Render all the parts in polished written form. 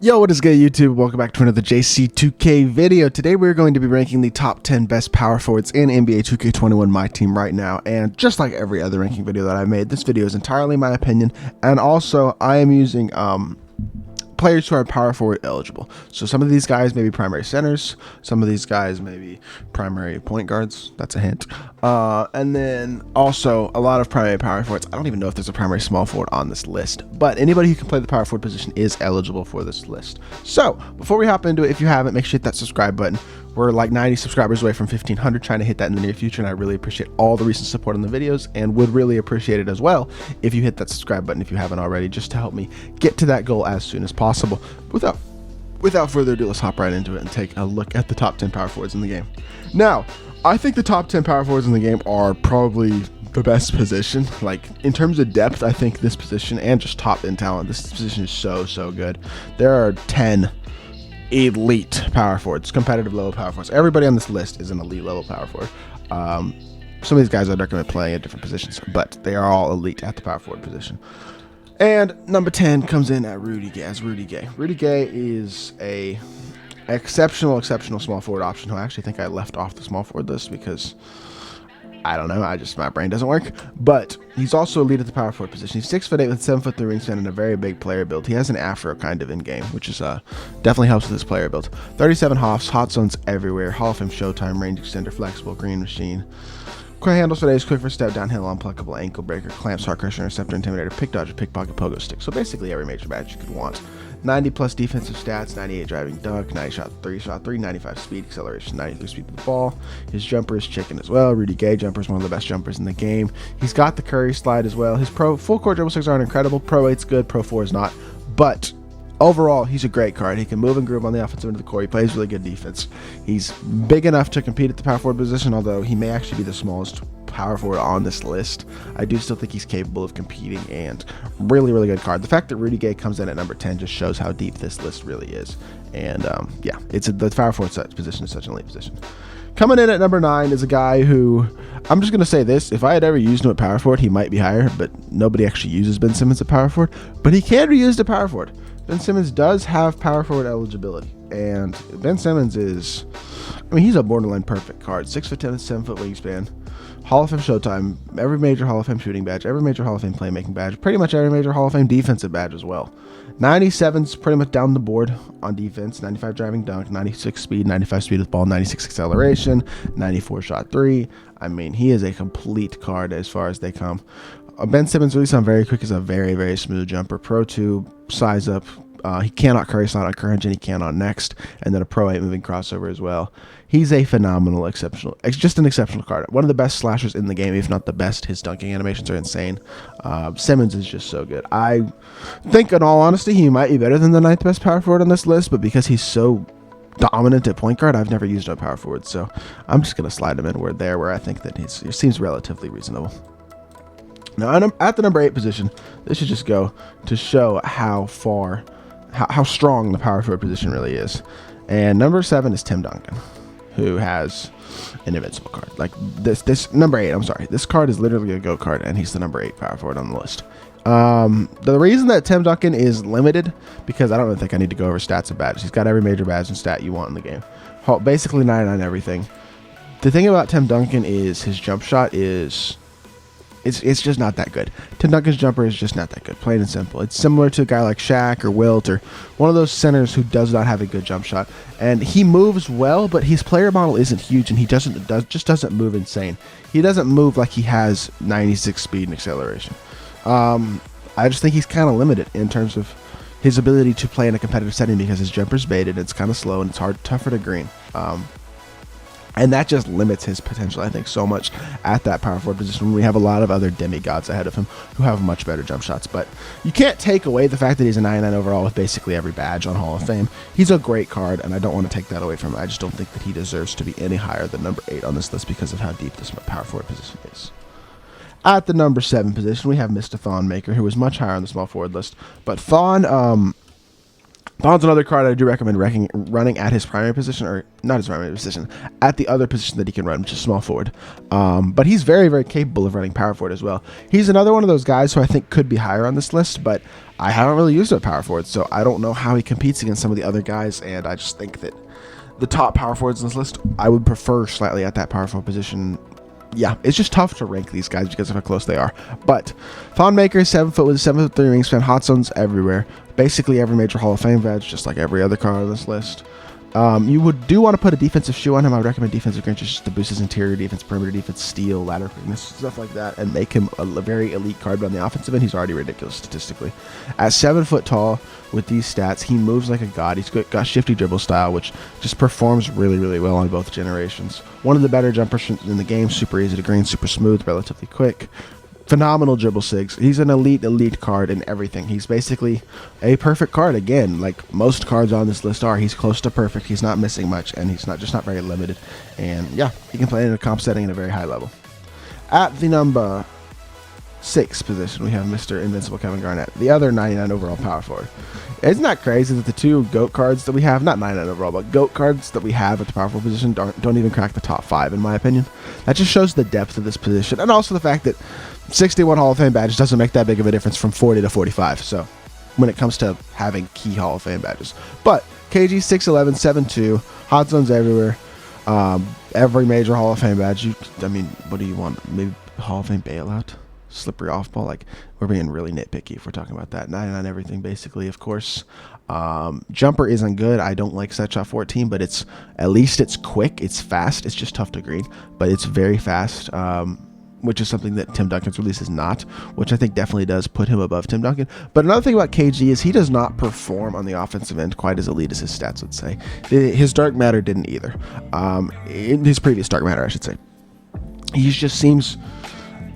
Yo, what is good, YouTube? Welcome back to another JC2K video. Today we're going to be ranking the top 10 best power forwards in NBA 2K21 Myteam right now. And just like every other ranking video that I've made, this video is entirely my opinion. And also, I am using players who are power forward eligible. So some of these guys may be primary centers, some of these guys may be primary point guards. That's a hint. And then also a lot of primary power forwards. I don't even know if there's a primary small forward on this list, but anybody who can play the power forward position is eligible for this list. So before we hop into it, if you haven't, make sure you hit that subscribe button. We're like 90 subscribers away from 1,500, trying to hit that in the near future, and I really appreciate all the recent support on the videos, and would really appreciate it as well if you hit that subscribe button if you haven't already, just to help me get to that goal as soon as possible. Without further ado, let's hop right into it and take a look at the top 10 power forwards in the game. Now, I think the top 10 power forwards in the game are probably the best position. Like, in terms of depth, I think this position, and just top end talent, this position is so good. There are 10 elite power forwards, competitive level power forwards. Everybody on this list is an elite level power forward. Some of these guys are recommend playing at different positions, but they are all elite at the power forward position. And number 10 comes in at Rudy Gay. Rudy Gay is a exceptional small forward option who I actually think I left off the small forward list because I don't know, my brain doesn't work. But he's also elite at the power forward position. He's 6'8" with 7'3" wingspan and a very big player build. He has an afro kind of in game, which is definitely helps with his player build. 37 hops, hot zones everywhere, Hall of Fame showtime, range extender, flexible, green machine. Quick handles for days, quick for step, downhill, unpluckable, ankle breaker, clamps, hard crusher, interceptor, intimidator, pick dodger, pickpocket, pogo stick. So basically every major badge you could want. 90 plus defensive stats, 98 driving dunk, 90 shot 3, 95 speed, acceleration, 93 speed with the ball. His jumper is chicken as well. Rudy Gay jumper is one of the best jumpers in the game. He's got the Curry slide as well. His full court dribble sticks aren't incredible. Pro 8's good, Pro 4 is not. But overall, he's a great card. He can move and groove on the offensive end of the court. He plays really good defense. He's big enough to compete at the power forward position, although he may actually be the smallest power forward on this list. I do still think he's capable of competing, and really good card. The fact that Rudy Gay comes in at number 10 just shows how deep this list really is. And yeah, the power forward position is such an elite position. Coming in at number 9 is a guy who, I'm just going to say this, if I had ever used him at power forward, he might be higher, but nobody actually uses Ben Simmons at power forward, but he can be used at power forward. Ben Simmons does have power forward eligibility, and Ben Simmons is, he's a borderline perfect card. 6'10" with 7-foot wingspan, Hall of Fame showtime, every major Hall of Fame shooting badge, every major Hall of Fame playmaking badge, pretty much every major Hall of Fame defensive badge as well. 97's pretty much down the board on defense, 95 driving dunk, 96 speed, 95 speed with ball, 96 acceleration, 94 shot 3. He is a complete card as far as they come. Ben Simmons really sound very quick. He's a very smooth jumper. Pro 2, size up. He cannot Curry slide on current gen, he can on next, and then a Pro 8 moving crossover as well. He's a phenomenal, just an exceptional card. One of the best slashers in the game, if not the best. His dunking animations are insane. Simmons is just so good. I think, in all honesty, he might be better than the 9th best power forward on this list, but because he's so dominant at point guard, I've never used a power forward, so I'm just going to slide him in where I think that he seems relatively reasonable. Now, at the number 8 position, this should just go to show how strong the power forward position really is. And number 7 is Tim Duncan, who has an invincible card. Like this number 8, I'm sorry. This card is literally a GOAT card, and he's the number 8 power forward on the list. The reason that Tim Duncan is limited, because I don't really think I need to go over stats and badges. He's got every major badge and stat you want in the game. Basically 99 everything. The thing about Tim Duncan is his jump shot is It's just not that good. Tim Duncan's jumper is just not that good, plain and simple. It's similar to a guy like Shaq or Wilt or one of those centers who does not have a good jump shot. And he moves well, but his player model isn't huge, and he just doesn't move insane. He doesn't move like he has 96 speed and acceleration. I just think he's kind of limited in terms of his ability to play in a competitive setting because his jumper's baited, it's kind of slow, and it's tougher to green. And that just limits his potential, I think, so much at that power forward position when we have a lot of other demigods ahead of him who have much better jump shots. But you can't take away the fact that he's a 99 overall with basically every badge on Hall of Fame. He's a great card, and I don't want to take that away from him. I just don't think that he deserves to be any higher than number 8 on this list because of how deep this power forward position is. At the number 7 position, we have Mr. Thon Maker, who is much higher on the small forward list. But Thon, Thon's another card I do recommend running at his primary position, or not his primary position, at the other position that he can run, which is small forward. But he's very, very capable of running power forward as well. He's another one of those guys who I think could be higher on this list, but I haven't really used him at power forward, so I don't know how he competes against some of the other guys, and I just think that the top power forwards in this list, I would prefer slightly at that power forward position. Yeah, it's just tough to rank these guys because of how close they are. But Thonmaker is 7 foot with a 7'3" wingspan, hot zones everywhere. Basically every major Hall of Fame badge, just like every other card on this list. You do want to put a defensive shoe on him. I would recommend defensive grinches just to boost his interior defense, perimeter defense, steal, ladder quickness, stuff like that, and make him a very elite card. But on the offensive end, he's already ridiculous statistically. At 7 foot tall with these stats, he moves like a god. He's got shifty dribble style, which just performs really, really well on both generations. One of the better jumpers in the game, super easy to green, super smooth, relatively quick. Phenomenal dribble sigs. He's an elite card in everything. He's basically a perfect card again, like most cards on this list are. He's close to perfect. He's not missing much, and he's not very limited. And yeah, he can play in a comp setting at a very high level. At the number 6 position, we have Mr. Invincible Kevin Garnett, the other 99 overall power forward. Isn't that crazy that the two GOAT cards that we have, not 99 overall, but GOAT cards that we have at the power forward position don't even crack the top 5, in my opinion? That just shows the depth of this position, and also the fact that 61 Hall of Fame badges doesn't make that big of a difference from 40 to 45, so when it comes to having key Hall of Fame badges. But KG 6'11", 7'2", hot zones everywhere, every major Hall of Fame badge. I mean, what do you want? Maybe Hall of Fame bailout? Slippery off ball, like we're being really nitpicky if we're talking about that. 99 everything basically, of course. Jumper isn't good. I don't like set shot 14, but at least it's quick, it's fast, it's just tough to green, but it's very fast, which is something that Tim Duncan's release is not, which I think definitely does put him above Tim Duncan. But another thing about KG is he does not perform on the offensive end quite as elite as his stats would say. His dark matter didn't either. In his previous dark matter, I should say. He just seems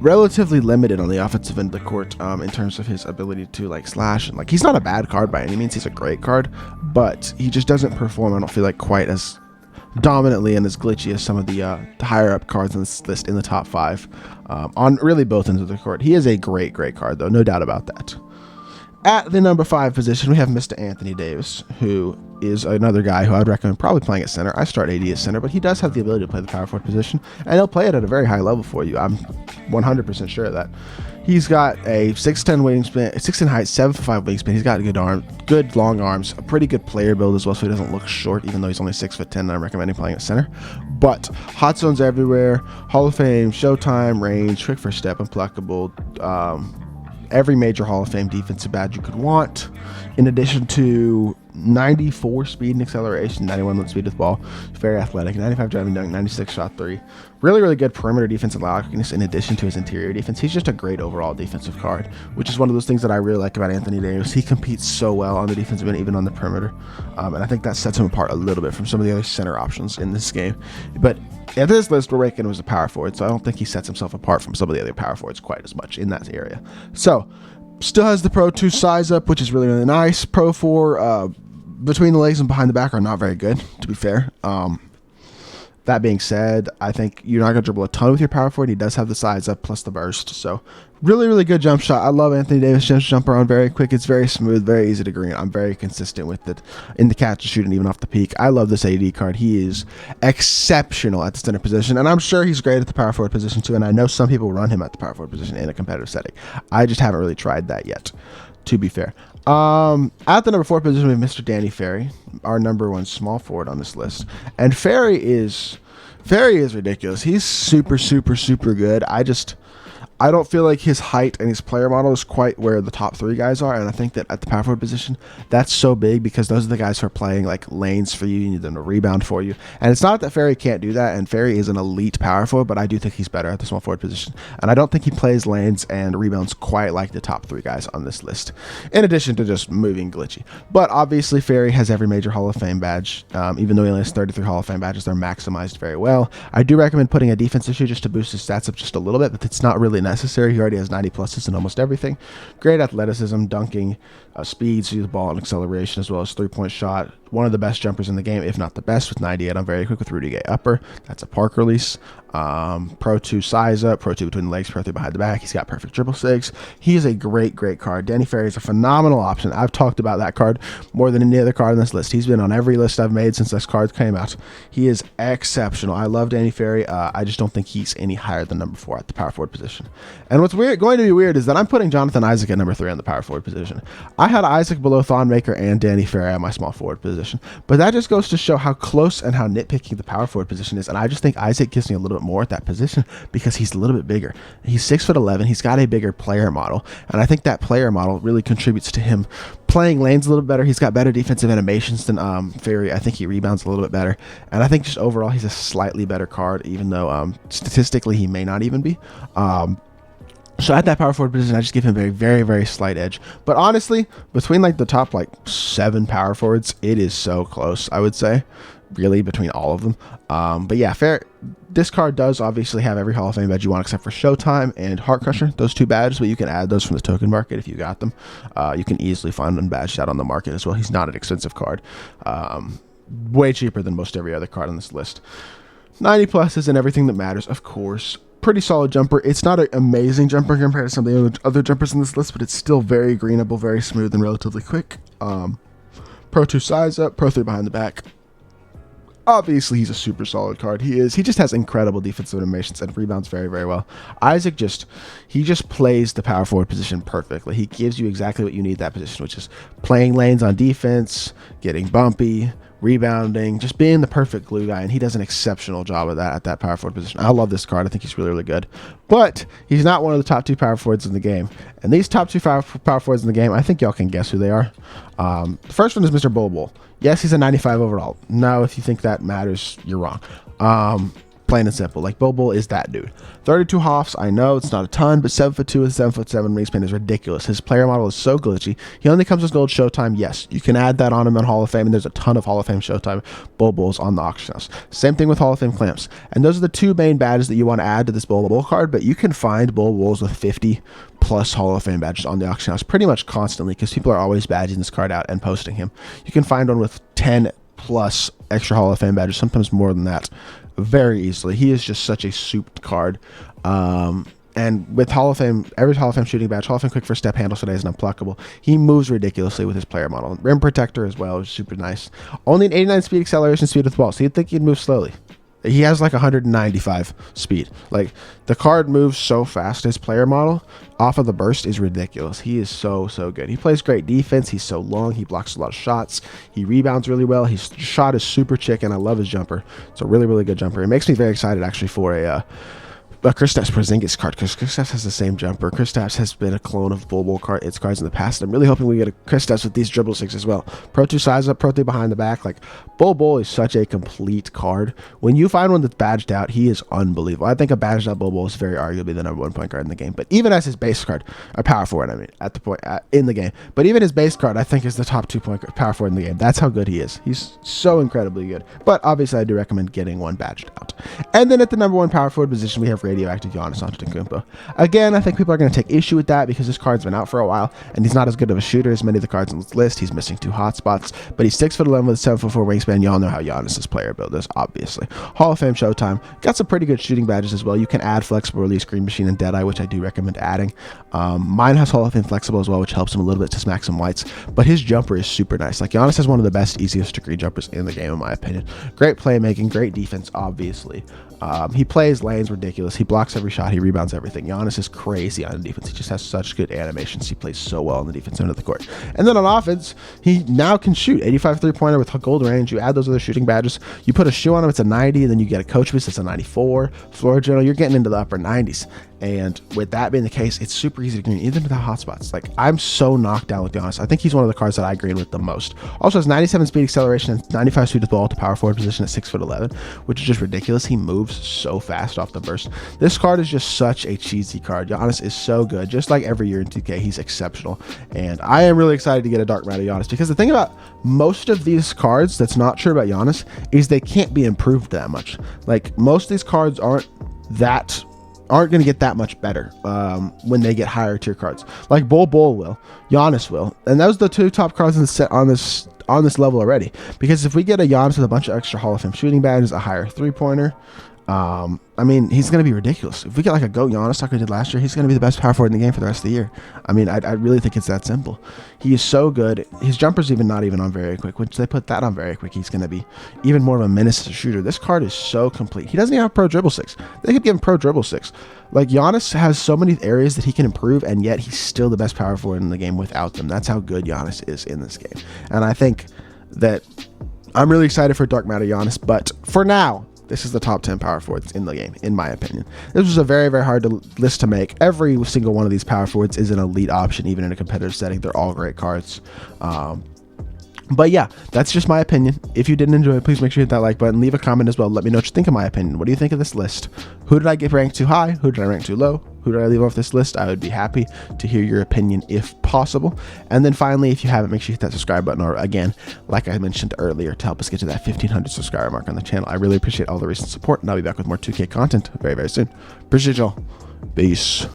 relatively limited on the offensive end of the court in terms of his ability to like slash, and like he's not a bad card by any means. He's a great card, but he just doesn't perform, I don't feel like, quite as dominantly and as glitchy as some of the higher up cards on this list in the top 5 on really both ends of the court. He is a great card though, no doubt about that. At the number 5 position, we have Mr. Anthony Davis, who is another guy who I would recommend probably playing at center. I start AD at center, but he does have the ability to play the power forward position, and he'll play it at a very high level for you. I'm 100% sure of that. He's got a 6'10" wingspan, 6'10" height, 7'5" wingspan. He's got good long arms, a pretty good player build as well, so he doesn't look short, even though he's only 6'10", and I'm recommending playing at center. But hot zones everywhere, Hall of Fame, Showtime, range, quick first step, unpluckable, every major Hall of Fame defensive badge you could want, in addition to 94 speed and acceleration, 91 limit speed with ball, very athletic, 95 driving dunk, 96 shot 3. Really good perimeter defense and loud quickness in addition to his interior defense. He's just a great overall defensive card, which is one of those things that I really like about Anthony Davis. He competes so well on the defensive end, even on the perimeter, and I think that sets him apart a little bit from some of the other center options in this game. But at this list, we're ranking him as a power forward, so I don't think he sets himself apart from some of the other power forwards quite as much in that area. So, still has the Pro 2 size up, which is really nice. Pro 4, between the legs and behind the back are not very good, to be fair. That being said, I think you're not going to dribble a ton with your power forward. He does have the size up plus the burst. So really good jump shot. I love Anthony Davis' jumper on very quick. It's very smooth, very easy to green. I'm very consistent with it in the catch and shoot and even off the peak. I love this AD card. He is exceptional at the center position, and I'm sure he's great at the power forward position too, and I know some people run him at the power forward position in a competitive setting. I just haven't really tried that yet, to be fair. At the number 4 position, we have Mr. Danny Ferry, our number 1 small forward on this list. And Ferry is ridiculous. He's super good. I don't feel like his height and his player model is quite where the top 3 guys are, and I think that at the power forward position, that's so big because those are the guys who are playing like lanes for you. You need them to rebound for you, and it's not that Ferry can't do that, and Ferry is an elite power forward, but I do think he's better at the small forward position, and I don't think he plays lanes and rebounds quite like the top 3 guys on this list, in addition to just moving glitchy. But obviously, Ferry has every major Hall of Fame badge. Even though he only has 33 Hall of Fame badges, they're maximized very well. I do recommend putting a defensive shoe just to boost his stats up just a little bit, but it's not really necessary. He already has 90 pluses in almost everything. Great athleticism, dunking, speed, sees the ball, and acceleration, as well as 3-point shot, one of the best jumpers in the game, if not the best, with 98 on very quick with Rudy Gay upper. That's a park release. Pro 2 size up, Pro 2 between the legs, Pro 3 behind the back. He's got perfect dribble six. He is a great card. Danny Ferry is a phenomenal option. I've talked about that card more than any other card on this list. He's been on every list I've made since this card came out. He is exceptional. I love Danny Ferry. I just don't think he's any higher than number 4 at the power forward position. And what's going to be weird is that I'm putting Jonathan Isaac at number 3 on the power forward position. I had Isaac below Thonmaker and Danny Ferry at my small forward position, but that just goes to show how close and how nitpicky the power forward position is. And I just think Isaac gives me a little bit more at that position because he's a little bit bigger. He's 6'11". He's got a bigger player model, and I think that player model really contributes to him playing lanes a little bit better. He's got better defensive animations than Ferry. I think he rebounds a little bit better, and I think just overall he's a slightly better card, even though statistically he may not even be. So at that power forward position, I just give him a very slight edge. But honestly, between like the top 7 power forwards, it is so close, I would say, really, between all of them. But yeah, this card does obviously have every Hall of Fame badge you want except for Showtime and Heart Crusher, those 2 badges, but you can add those from the token market if you got them. You can easily find them badged out on the market as well. He's not an expensive card. Way cheaper than most every other card on this list. 90 plus isn't everything that matters, of course. Pretty solid jumper. It's not an amazing jumper compared to some of the other jumpers in this list, but it's still very greenable, very smooth, and relatively quick. Pro 2 size up, Pro 3 behind the back. Obviously, he's a super solid card. He just has incredible defensive animations and rebounds very well. Isaac just plays the power forward position perfectly. He gives you exactly what you need that position, which is playing lanes on defense, getting bumpy, rebounding, just being the perfect glue guy, and he does an exceptional job of that at that power forward position. I love this card. I think he's really good, but he's not one of the top 2 power forwards in the game. And these top 2 power forwards in the game, I think y'all can guess who they are. The first one is Mr. Bol. Yes, he's a 95 overall. Now, if you think that matters, you're wrong. Plain and simple. Like, Bol is that dude. 32 Hoffs, I know it's not a ton, but 7'2" with 7'7" wingspan is ridiculous. His player model is so glitchy. He only comes with gold Showtime. Yes, you can add that on him in Hall of Fame, and there's a ton of Hall of Fame Showtime Bols on the auction house. Same thing with Hall of Fame Clamps. And those are the 2 main badges that you want to add to this Bol card, but you can find Bols with 50 plus Hall of Fame badges on the auction house pretty much constantly because people are always badging this card out and posting him. You can find one with 10 plus extra Hall of Fame badges, sometimes more than that, very easily. He is just such a souped card. And with Hall of Fame, every Hall of Fame shooting badge, Hall of Fame quick first step handles today is an unpluckable. He moves ridiculously with his player model. Rim protector as well is super nice. Only an 89 speed acceleration speed with the ball, so you'd think he'd move slowly. He has like 195 speed. Like, the card moves so fast. His player model off of the burst is ridiculous. He is so good. He plays great defense. He's so long. He blocks a lot of shots. He rebounds really well. His shot is super chicken. I love his jumper. It's a really good jumper. It makes me very excited actually for a Kristaps Porzingis card, because Kristaps has the same jumper. Kristaps has been a clone of its cards in the past, and I'm really hoping we get a Kristaps with these dribble six as well. Pro 2 size up, Pro 3 behind the back. Like, Bol is such a complete card. When you find one that's badged out, he is unbelievable. I think a badged out Bol is very arguably the #1 point guard in the game, but even as his base card, a power forward, I mean, at the point in the game, but even his base card, I think, is the top 2 point power forward in the game. That's how good he is. He's so incredibly good. But obviously, I do recommend getting one badged out. And then at the #1 power forward position, we have radioactive Giannis Antetokounmpo. Again, I think people are going to take issue with that because this card's been out for a while, and he's not as good of a shooter as many of the cards on this list. He's missing 2 hot spots, but he's 6'11" with a 7'4" wingspan. Y'all know how Giannis's player build is, obviously. Hall of Fame Showtime. Got some pretty good shooting badges as well. You can add flexible release, Green Machine, and Deadeye, which I do recommend adding. Mine has Hall of Fame flexible as well, which helps him a little bit to smack some lights, but his jumper is super nice. Like, Giannis has one of the best, easiest degree jumpers in the game, in my opinion. Great playmaking, great defense, obviously. He plays lanes ridiculous. He blocks every shot. He rebounds everything. Giannis is crazy on defense. He just has such good animations. He plays so well on the defensive end of the court. And then on offense, he now can shoot 85 three-pointer with gold range. You add those other shooting badges. You put a shoe on him, it's a 90, and then you get a coach boost, it's a 94. Floor general, you're getting into the upper 90s. And with that being the case, it's super easy to green, even without hotspots. Like, I'm so knocked down with Giannis. I think he's one of the cards that I green with the most. Also has 97 speed acceleration and 95 speed with ball to power forward position at 6'11", which is just ridiculous. He moves so fast off the burst. This card is just such a cheesy card. Giannis is so good. Just like every year in 2K, he's exceptional. And I am really excited to get a dark matter Giannis, because the thing about most of these cards that's not true about Giannis is they can't be improved that much. Like, most of these cards aren't that aren't going to get that much better when they get higher tier cards. Like Bol will, Giannis will, and those are the 2 top cards in the set on this level already. Because if we get a Giannis with a bunch of extra Hall of Fame shooting badges, a higher 3-pointer, I mean, he's going to be ridiculous. If we get like a GOAT Giannis like we did last year, he's going to be the best power forward in the game for the rest of the year. I mean, I really think it's that simple. He is so good. His jumper's even not even on very quick. Once they put that on very quick, he's going to be even more of a menace as a shooter. This card is so complete. He doesn't even have Pro Dribble 6. They could give him Pro Dribble 6. Like, Giannis has so many areas that he can improve, and yet he's still the best power forward in the game without them. That's how good Giannis is in this game. And I think that I'm really excited for Dark Matter Giannis, but for now, this is the top 10 power forwards in the game, in my opinion. This was a very, very hard list to make. Every single one of these power forwards is an elite option, even in a competitive setting. They're all great cards. But yeah, that's just my opinion. If you didn't enjoy it, please make sure you hit that like button. Leave a comment as well. Let me know what you think of my opinion. What do you think of this list? Who did I get ranked too high? Who did I rank too low? Who did I leave off this list? I would be happy to hear your opinion if possible. And then finally, if you haven't, make sure you hit that subscribe button, or again, like I mentioned earlier, to help us get to that 1,500 subscriber mark on the channel. I really appreciate all the recent support, and I'll be back with more 2K content very, very soon. Appreciate y'all. Peace.